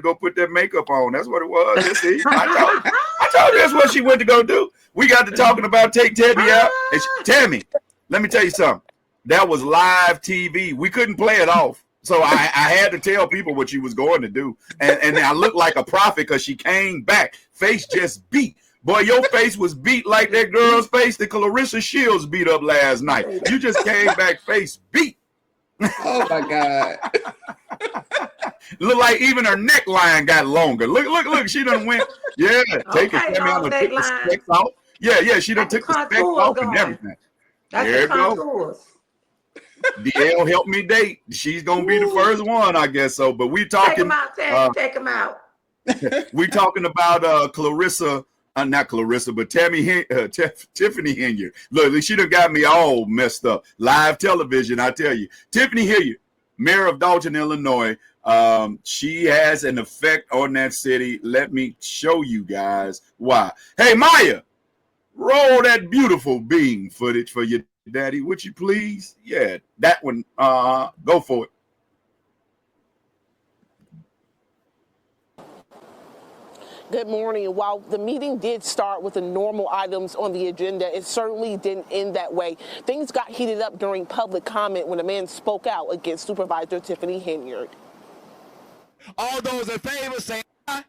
go put that makeup on. That's what it was. See, I told you that's what she went to go do. We got to talking about take Tammy out. And Tammy, let me tell you something. That was live TV. We couldn't play it off. So I had to tell people what she was going to do. And I looked like a prophet because she came back. Face just beat. Boy, your face was beat like that girl's face that Clarissa Shields beat up last night. You just came back face beat. Oh, my God. Look like even her neckline got longer. Look. She done went, take it. Took the specs off. Yeah, she done took the specs off and everything. There it goes. DL helped me date. She's gonna be the first one, I guess so. But we talking. Take him out. We talking about Clarissa, not Clarissa, but Tiffany Henyard. Look, she done got me all messed up. Live television, I tell you. Tiffany Henyard, mayor of Daulton, Illinois. She has an effect on that city. Let me show you guys why. Hey, Maya, roll that beautiful bean footage for your daddy, would you please? Yeah, that one. Go for it. Good morning. While the meeting did start with the normal items on the agenda, it certainly didn't end that way. Things got heated up during public comment when a man spoke out against Supervisor Tiffany Henyard. All those in favor say aye.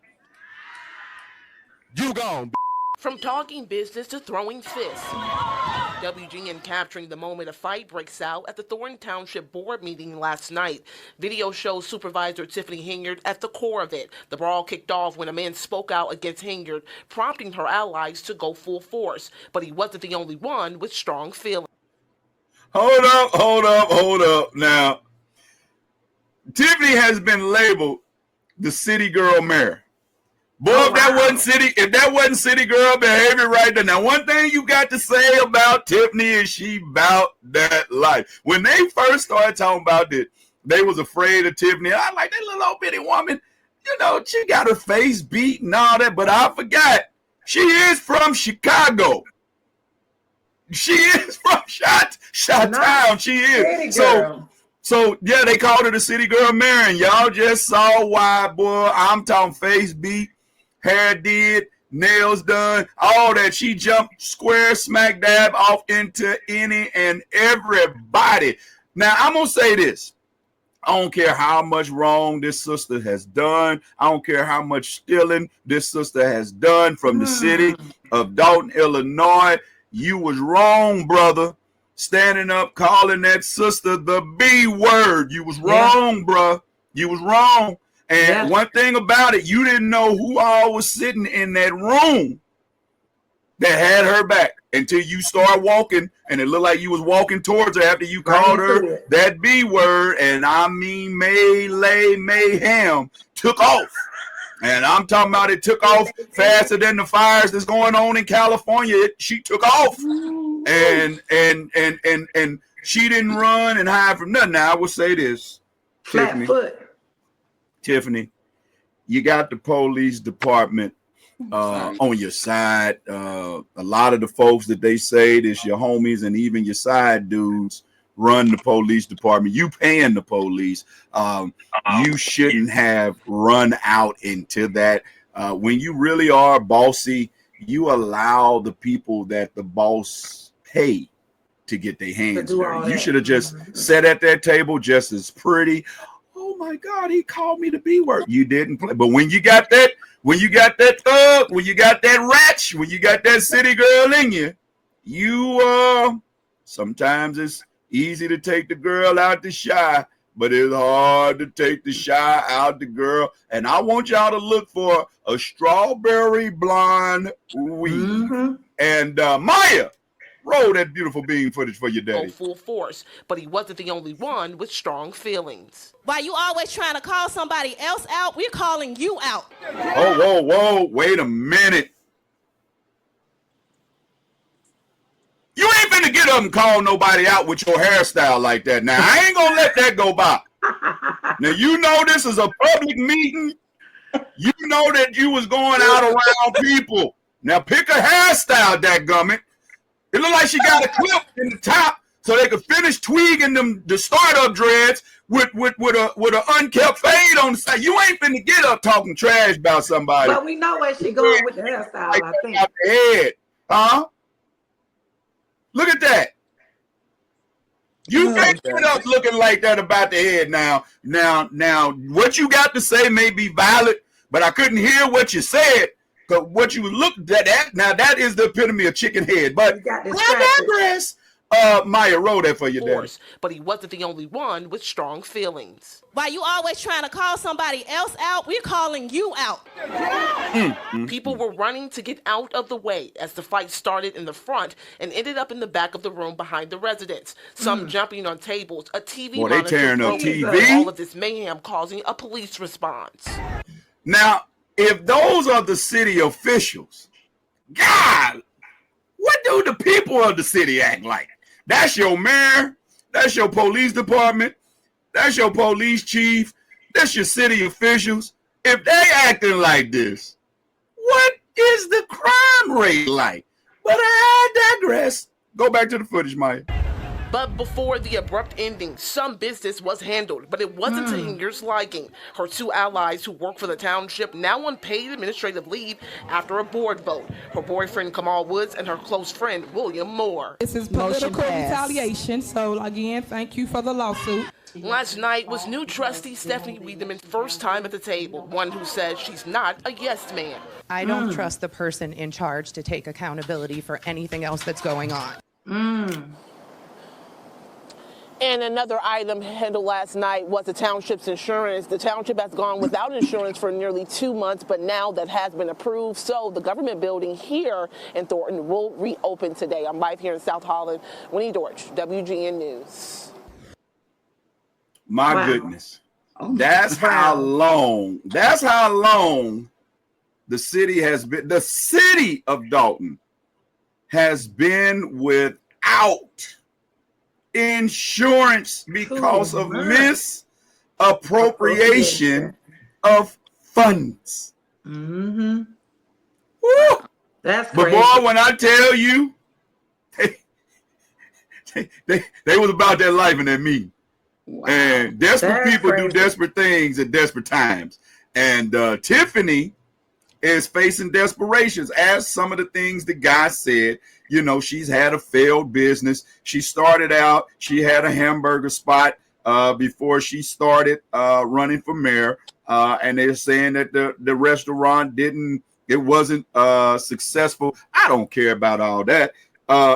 You gone. From talking business to throwing fists, WGN capturing the moment a fight breaks out at the Daulton Township board meeting last night. Video shows Supervisor Tiffany Henyard at the core of it. The brawl kicked off when a man spoke out against Henyard, prompting her allies to go full force. But he wasn't the only one with strong feelings. Hold up. Now, Tiffany has been labeled the city girl mayor. Boy, if that wasn't city girl behavior right there. Now, one thing you got to say about Tiffany is she about that life. When they first started talking about it, they was afraid of Tiffany. I like that little old bitty woman. You know, she got her face beat and all that, but I forgot. She is from Chicago. She is from Chi-Town. She is. So yeah, they called her the city girl mayor, and y'all just saw why, boy. I'm talking face beat. Hair did, nails done, all that. She jumped square smack dab off into any and everybody. Now, I'm going to say this. I don't care how much wrong this sister has done. I don't care how much stealing this sister has done from the city of Daulton, Illinois. You was wrong, brother. Standing up, calling that sister the B word. You was wrong, bro. You was wrong. And one thing about it, you didn't know who all was sitting in that room that had her back until you start walking, and it looked like you was walking towards her after you called her that B word, and I mean mayhem took off. And I'm talking about it took off faster than the fires that's going on in California. She took off. And she didn't run and hide from nothing. Now I will say this. Tiffany, you got the police department on your side. A lot of the folks that they say is your homies and even your side dudes run the police department. You paying the police. You shouldn't have run out into that. When you really are bossy, you allow the people that the boss pay to get their hands dirty. You should have just sat at that table just as pretty. Oh my God, he called me the B word. You didn't play. But when you got that, thug, when you got that ratch, when you got that city girl in you, sometimes it's easy to take the girl out the shy, but it's hard to take the shy out the girl. And I want y'all to look for a strawberry blonde weave. And Maya, roll that beautiful bean footage for your daddy. Go full force, but he wasn't the only one with strong feelings. Why you always trying to call somebody else out? We're calling you out. Oh, whoa, wait a minute. You ain't finna get up and call nobody out with your hairstyle like that. Now, I ain't gonna let that go by. Now, you know this is a public meeting. You know that you was going out around people. Now, pick a hairstyle, dadgummit. It looked like she got a clip in the top so they could finish tweaking them the startup dreads with an unkept fade on the side. You ain't finna get up talking trash about somebody. But we know where she going with the hairstyle, I think. Out the head, huh? Look at that. You can't get up looking like that about the head now. Now, what you got to say may be valid, but I couldn't hear what you said. Because what you looked at, now that is the epitome of chicken head. But I digress. Maya wrote that for you, Daddy. But he wasn't the only one with strong feelings. Why you always trying to call somebody else out? We're calling you out. People were running to get out of the way as the fight started in the front and ended up in the back of the room behind the residence. Some jumping on tables, a TV monitor, they tearing up TV. All of this mayhem causing a police response. Now, if those are the city officials, God, what do the people of the city act like? That's your mayor. That's your police department. That's your police chief. That's your city officials. If they acting like this, what is the crime rate like? But I digress. Go back to the footage, Maya. But before the abrupt ending, some business was handled, but it wasn't to Henyard's liking. Her two allies who work for the township now on paid administrative leave after a board vote. Her boyfriend Kamal Woods and her close friend William Moore. This is political retaliation, so again, thank you for the lawsuit. Last night was new trustee Stephanie Wiedeman's first time at the table, one who says she's not a yes man. I don't trust the person in charge to take accountability for anything else that's going on. And another item handled last night was the township's insurance. The township has gone without insurance for nearly 2 months, but now that has been approved. So the government building here in Daulton will reopen today. I'm live here in South Holland. Winnie Dorch, WGN News. My goodness. That's how long the city has been. The city of Daulton has been without insurance because of misappropriation of funds. Mm-hmm. Woo. That's but crazy. boy, when I tell you, they was about that life in that meeting. Wow. And desperate people do desperate things at desperate times. And Tiffany is facing desperations, as some of the things the guy said. You know, she's had a failed business. She started out, she had a hamburger spot before she started running for mayor. And they're saying that the restaurant wasn't successful. I don't care about all that.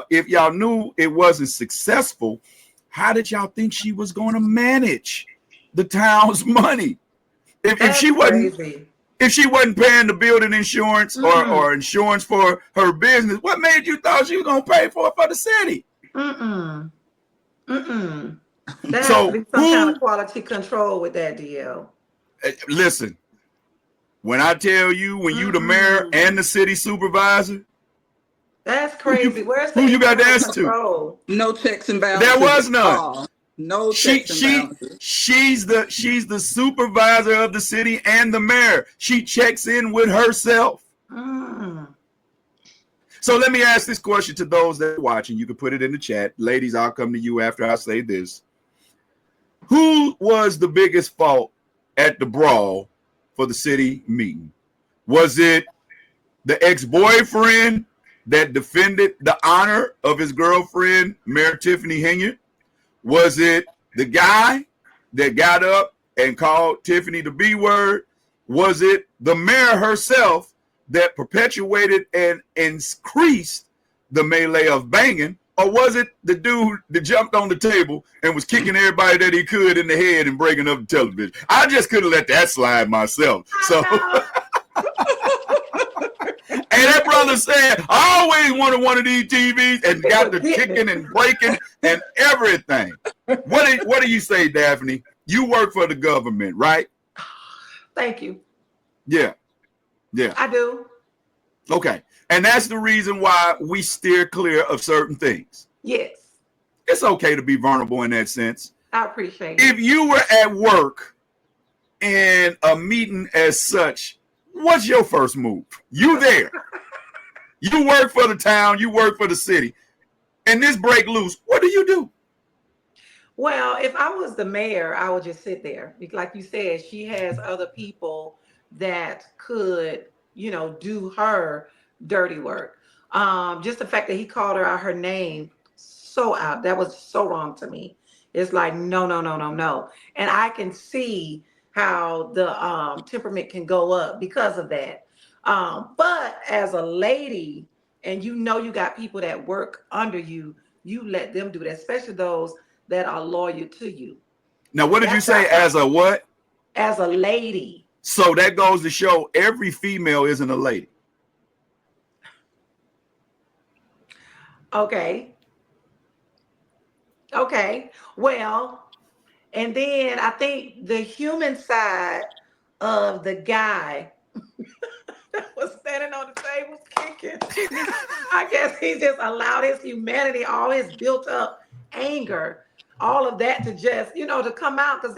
If y'all knew it wasn't successful, how did y'all think she was going to manage the town's money? If she wasn't paying the building insurance or insurance for her business, what made you thought she was going to pay for it for the city? That has to be some kind of quality control with that deal. Listen, when I tell you, when you the mayor and the city supervisor, that's crazy. Where's who you got to answer to? No checks and balances. There was none. No checks and balances. She's the supervisor of the city and the mayor. She checks in with herself. So let me ask this question to those that are watching. You can put it in the chat. Ladies, I'll come to you after I say this. Who was the biggest fault at the brawl for the city meeting? Was it the ex-boyfriend that defended the honor of his girlfriend, Mayor Tiffany Henyard? Was it the guy that got up and called Tiffany the B word? Was it the mayor herself that perpetuated and increased the melee of banging? Or was it the dude that jumped on the table and was kicking everybody that he could in the head and breaking up the television? I just couldn't let that slide myself. So, and that brother said, I always wanted one of these TVs, and got the kicking and breaking and everything. What do you say, Daphne? You work for the government, right? Thank you. Yeah. I do. Okay. And that's the reason why we steer clear of certain things. Yes. It's okay to be vulnerable in that sense. I appreciate it. If you were at work in a meeting as such, what's your first move? You there. You work for the town, you work for the city, and this break loose. What do you do? Well, if I was the mayor, I would just sit there. Like you said, she has other people that could, do her dirty work. Just the fact that he called her out her name, so out. That was so wrong to me. It's like, no, no, no, no, no. And I can see how the temperament can go up because of that. But as a lady, and you got people that work under you, you let them do that, especially those that are loyal to you. Now, what did you say? As a what? As a lady. So that goes to show every female isn't a lady. Okay. Well, and then I think the human side of the guy that was standing on the table kicking, I guess he just allowed his humanity, all his built up anger, all of that to just, to come out. Because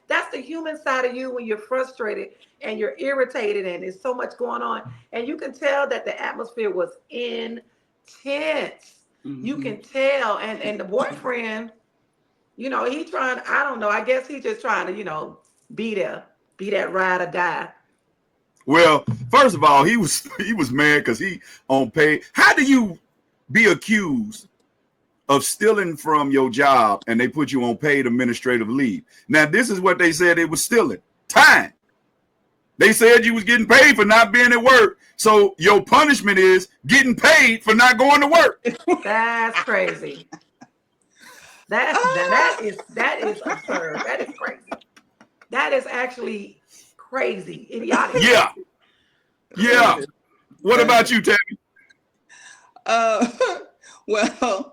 that's the human side of you when you're frustrated and you're irritated and there's so much going on. And you can tell that the atmosphere was intense. Mm-hmm. You can tell. And the boyfriend, he trying, I don't know, I guess he's just trying to, be that ride or die. Well, first of all, he was mad because he on pay. How do you be accused of stealing from your job and they put you on paid administrative leave? Now, this is what they said it was stealing. Time. They said you was getting paid for not being at work. So your punishment is getting paid for not going to work. That's crazy. That is absurd. That is crazy. That is actually crazy, idiotic. Yeah. What about you, Tammy? Well,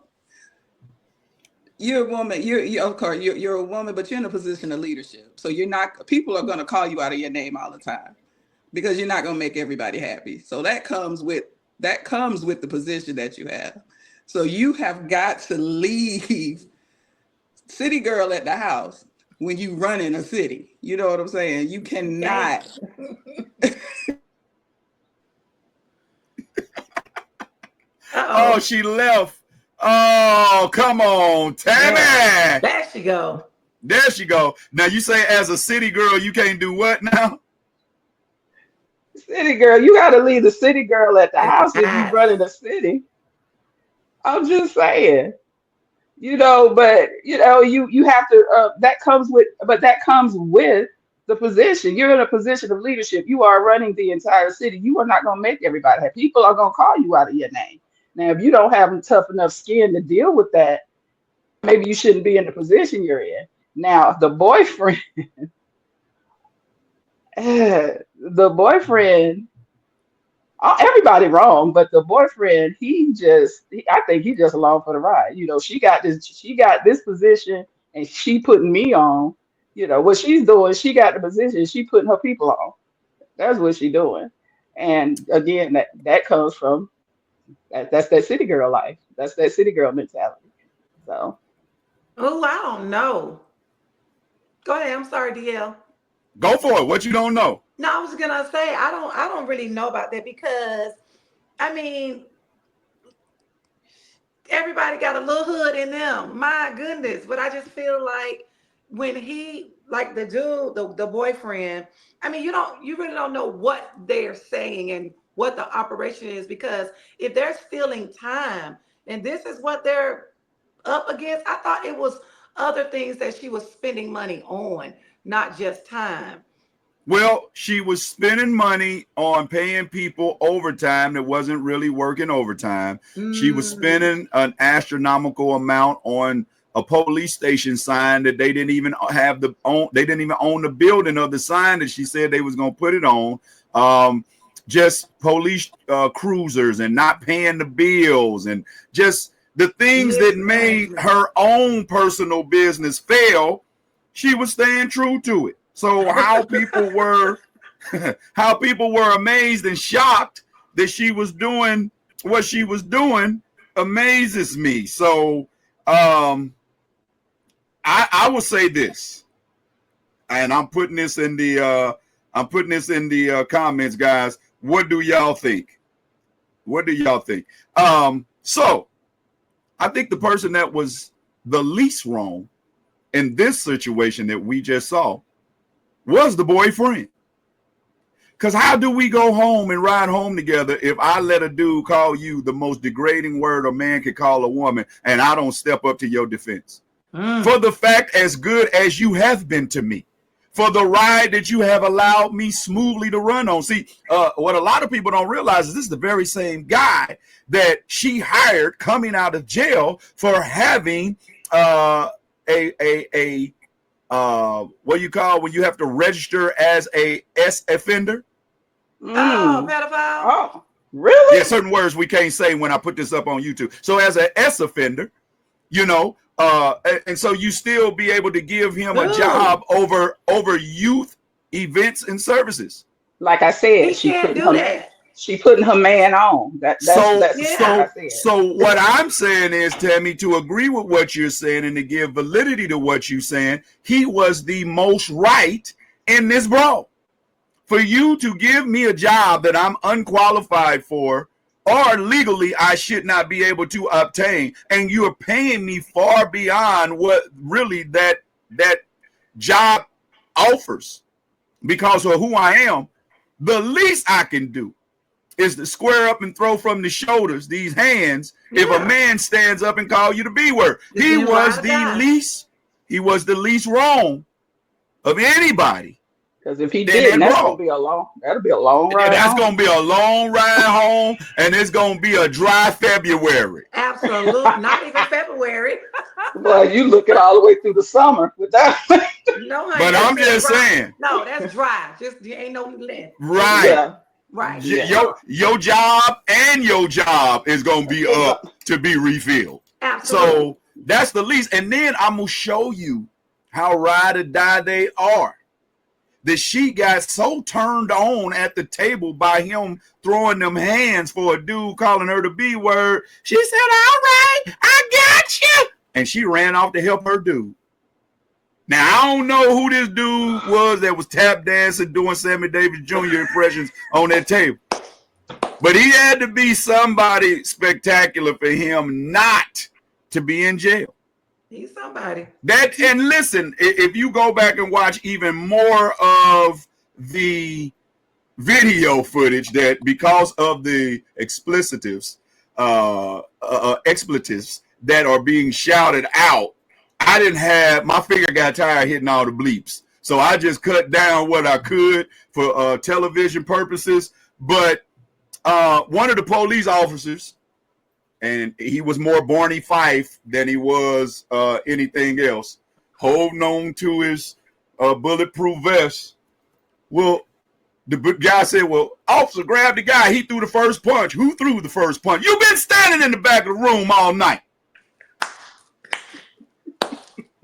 you're a woman. You're of course you're a woman, but you're in a position of leadership. So you're not. People are going to call you out of your name all the time because you're not going to make everybody happy. So that comes with the position that you have. So you have got to leave city girl at the house when you run in a city. You know what I'm saying? You cannot. Oh, she left. Oh, come on, Tammy. Yeah. There she go. There she go. Now you say as a city girl, you can't do what now? City girl, you got to leave the city girl at the house if you run in the city. I'm just saying, but you have to. That comes with the position. You're in a position of leadership. You are running the entire city. You are not going to make everybody happy. People are going to call you out of your name. Now, if you don't have tough enough skin to deal with that, maybe you shouldn't be in the position you're in. Now, the boyfriend, everybody wrong, but the boyfriend, I think he just along for the ride. She got this position and she putting me on. What she's doing, she got the position, she putting her people on. That's what she's doing. And again, that comes from that's that city girl life. That's that city girl mentality. So oh, I don't know. Go ahead. I'm sorry, DL. Go for it. What you don't know? No, I was gonna say I don't really know about that because everybody got a little hood in them. My goodness. But I just feel like when he, like the dude, the boyfriend, you really don't know what they're saying and what the operation is, because if they're stealing time and this is what they're up against, I thought it was other things that she was spending money on, not just time. Well, she was spending money on paying people overtime that wasn't really working overtime. She was spending an astronomical amount on a police station sign that they didn't even own the building of the sign that she said they was going to put it on. Just police cruisers and not paying the bills and just the things that made her own personal business fail. She was staying true to it. So how people were amazed and shocked that she was doing what she was doing amazes me. So I will say this, and I'm putting this in the comments, guys. What do y'all think? So I think the person that was the least wrong in this situation that we just saw was the boyfriend. Because how do we go home and ride home together if I let a dude call you the most degrading word a man could call a woman and I don't step up to your defense? For the fact as good as you have been to me, for the ride that you have allowed me smoothly to run on. See, what a lot of people don't realize is this is the very same guy that she hired coming out of jail for having what you call when you have to register as a S offender. Oh, pedophile. Oh, really? Yeah, certain words we can't say when I put this up on YouTube. So as an S offender, you know, and so you still be able to give him a job over youth events and services. Like I said, He can't do that. She putting her man on. That's what I said. So what I'm saying is, Tammy, to agree with what you're saying and to give validity to what you're saying, he was the most right in this brawl. For you to give me a job that I'm unqualified for or legally I should not be able to obtain, and you are paying me far beyond what really that job offers because of who I am, the least I can do is to square up and throw from the shoulders these hands if a man stands up and call you the B word. He was the least wrong of anybody. Because if he did, that'll be a long ride. That's gonna be a long ride home, and it's gonna be a dry February. Absolutely, not even February. Well, you looking all the way through the summer with that. No, honey, but I'm just saying. No, that's dry. Just you ain't no length. Right. Yeah. Right. Your job and your job is gonna be up to be refilled. Absolutely. So that's the least. And then I'm gonna show you how ride or die they are. That she got so turned on at the table by him throwing them hands for a dude calling her the B word. She said, all right, I got you. And she ran off to help her dude. Now, I don't know who this dude was that was tap dancing, doing Sammy Davis Jr. impressions on that table. But he had to be somebody spectacular for him not to be in jail. He's somebody. And listen, if you go back and watch even more of the video footage, that because of the expletives that are being shouted out, I didn't have, my finger got tired hitting all the bleeps. So I just cut down what I could for television purposes. But one of the police officers, and he was more Barney Fife than he was anything else, holding on to his bulletproof vest. Well, the guy said, well, officer, grab the guy. He threw the first punch. Who threw the first punch? You've been standing in the back of the room all night.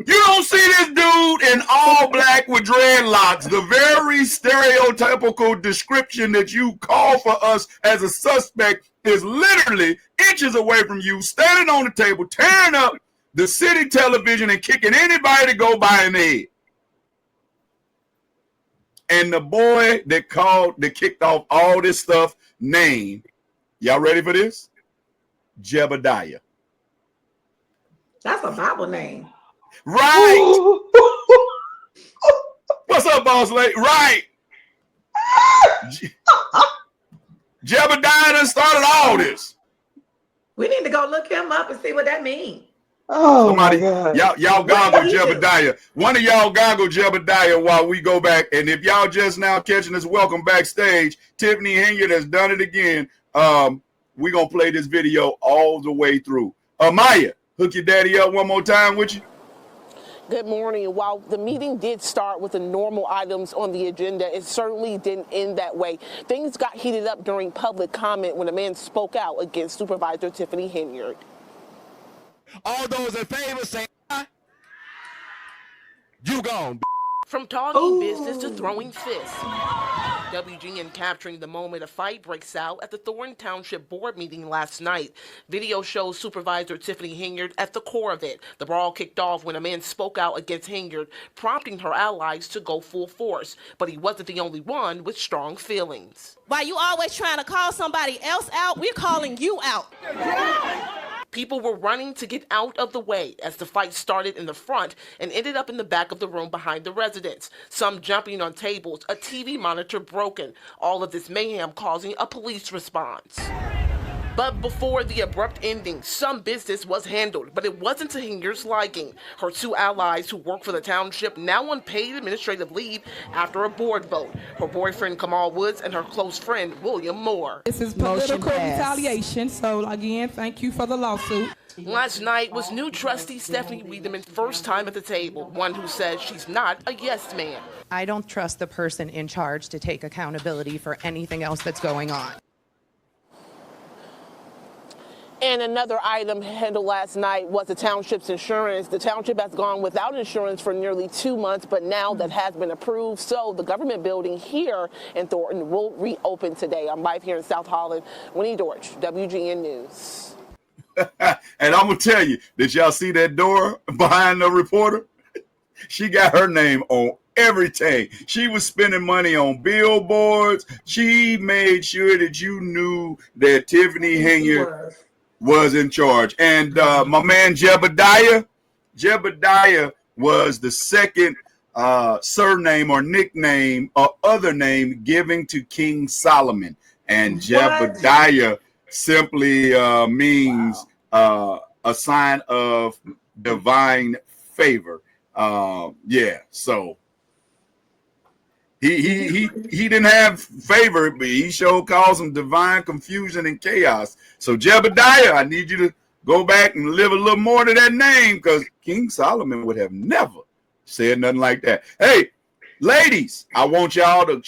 You don't see this dude in all black with dreadlocks, the very stereotypical description that you call for us as a suspect is literally inches away from you, standing on the table, tearing up the city television and kicking anybody to go by in the head. And the boy that kicked off all this stuff, name, y'all ready for this? Jebediah. That's a Bible name. Right. What's up, boss lady? Right. Jebediah done started all this. We need to go look him up and see what that means. Oh, somebody, my God. y'all goggle Jebediah. One of y'all goggle Jebediah while we go back. And if y'all just now catching us, welcome backstage. Tiffany Henyard has done it again. We're going to play this video all the way through. Maya, hook your daddy up one more time with you. Good morning. While the meeting did start with the normal items on the agenda, it certainly didn't end that way. Things got heated up during public comment when a man spoke out against Supervisor Tiffany Henyard. All those in favor say aye. You gone. From talking business to throwing fists. WGN capturing the moment a fight breaks out at the Daulton Township board meeting last night. Video shows Supervisor Tiffany Henyard at the core of it. The brawl kicked off when a man spoke out against Henyard, prompting her allies to go full force. But he wasn't the only one with strong feelings. While you always trying to call somebody else out, we're calling you out. People were running to get out of the way as the fight started in the front and ended up in the back of the room behind the residence. Some jumping on tables, a TV monitor broken. All of this mayhem causing a police response. But before the abrupt ending, some business was handled, but it wasn't to Henyard's liking. Her two allies who work for the township now on paid administrative leave after a board vote. Her boyfriend Kamal Woods and her close friend William Moore. This is political retaliation, so again, thank you for the lawsuit. Last night was new trustee Stephanie Wiedemann's first time at the table, one who says she's not a yes man. I don't trust the person in charge to take accountability for anything else that's going on. And another item handled last night was the township's insurance. The township has gone without insurance for nearly 2 months, but now that has been approved, so the government building here in Daulton will reopen today. I'm live here in South Holland. Winnie Dorch, WGN News. And I'm going to tell you, did y'all see that door behind the reporter? She got her name on everything. She was spending money on billboards. She made sure that you knew that Tiffany Henyard was in charge. And my man Jebediah was the second surname or nickname or other name given to King Solomon. And Jebediah simply means a sign of divine favor. Yeah, so he didn't have favor, but he sure caused some divine confusion and chaos. So Jebediah, I need you to go back and live a little more to that name, because King Solomon would have never said nothing like that. Hey, ladies, I want y'all to